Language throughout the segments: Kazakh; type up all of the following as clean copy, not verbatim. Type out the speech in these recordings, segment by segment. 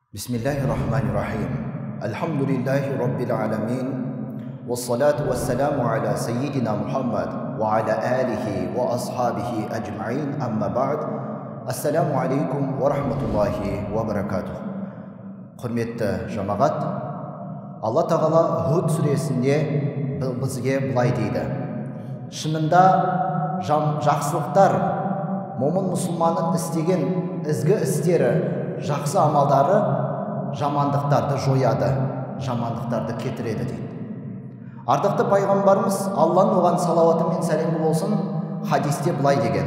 Bismillahirrahmanirrahim. Alhamdulillahi Rabbil alamin. Wassalatu wassalamu ala Sayyidina Muhammad wa ala alihi wa ashabihi ajma'in, amma ba'd. Assalamu alaikum wa rahmatullahi wa barakatuh. Құрметті жамағат, Алла Тағала Худ сүресінде бізге былай дейді: шынында жақсылықтар, момын мұсылманның істеген ізгі істері, жақсы амалдары жамандықтарды жояды, жамандықтарды кетіреді дейді. Ардақты пайғамбарымыз, Алланың оған салауаты мен сәлемі болсын, хадисте былай деген: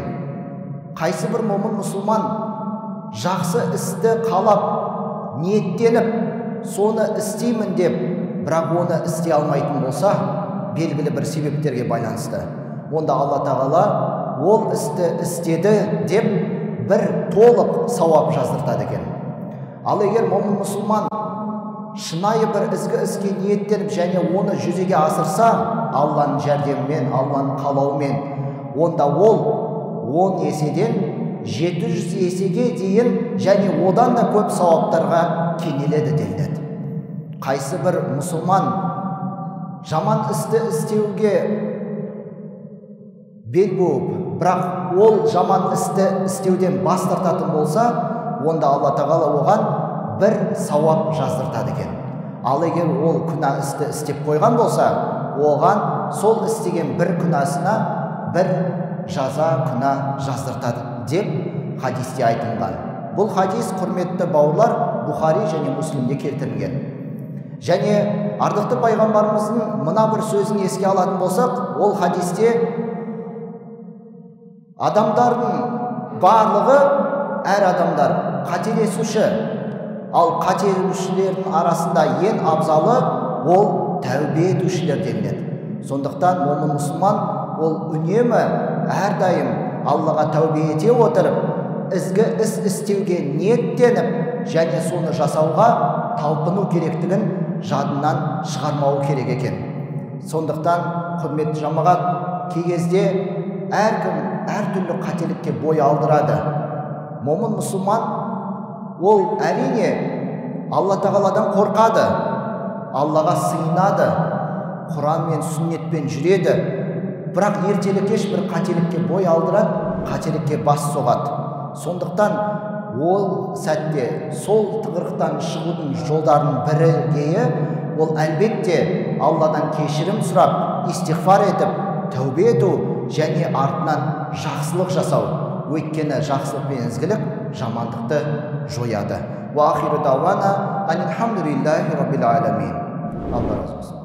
қайсы бір момын мұсылман жақсы істі қалап, ниеттеніп, соны істеймін деп, бірақ оны істей алмайтын болса, белгілі бір себептерге байланысты, онда Алла Тағала ол істі істеді деп бір толық сауап жаздыртады екен. Ал егер момын мұсылман шынайы бір ізгі іске ниеттеніп және оны жүзеге асырса, Алланың жәрдемімен, Алланың қалауымен, онда ол 10 еседен 700 есеге дейін және одан да көп сауаптарға кенеледі делінеді. Қайсы бір мұсылман жаман істі істеуге бел буып, бірақ ол жаман істі істеуден бас тартатын болса, онда Алла Тағала оған бір сауап жаздыртады екен. Ал егер ол күнә істі істеп қойған болса, оған сол істеген бір күнәсына бір жаза күнә жаздыртады деп хадисте айтылған. Бұл хадис, құрметті бауырлар, Бухари және Муслимде келтірілген. Және ардақты пайғамбарымыздың мына бір сөзін еске алатын болсақ, ол хадисте адамдардың барлығы, әр адамдар қателесуші, ал қателесушілердің арасында ең абзалы ол тәубе етушілер делінеді. Сондықтан момын мұсылман ол үнемі әрдайым Аллаға тәубе ете отырып, ізгі іс істеуге ниеттеніп, және соны жасауға талпыну керектігін жадынан шығармауы керек екен. Сондықтан, құрметті жамағат, кей кезде әркім әртүрлі қателікке бой алдырады. Момын мұсылман ол әрине Алла Тағаладан қорқады, Аллаға сыйынады, Құран мен сүннетпен жүреді, бірақ ертелі кеш бір қателікке бой алдырады, қателікке бас соғады. Сондықтан ол сәтте сол тығырықтан шығудың жолдарының бірегейі ол әлбетте Алладан кешірім сұрап, истиғфар етіп, тәубе ету және артынан жақсылық жасау. Өйткені жақсылық пен ізгілік жамандықты жояды. Ва ахиру дауана анилхамдулиллахи раббил аламин. Алла разы болсын.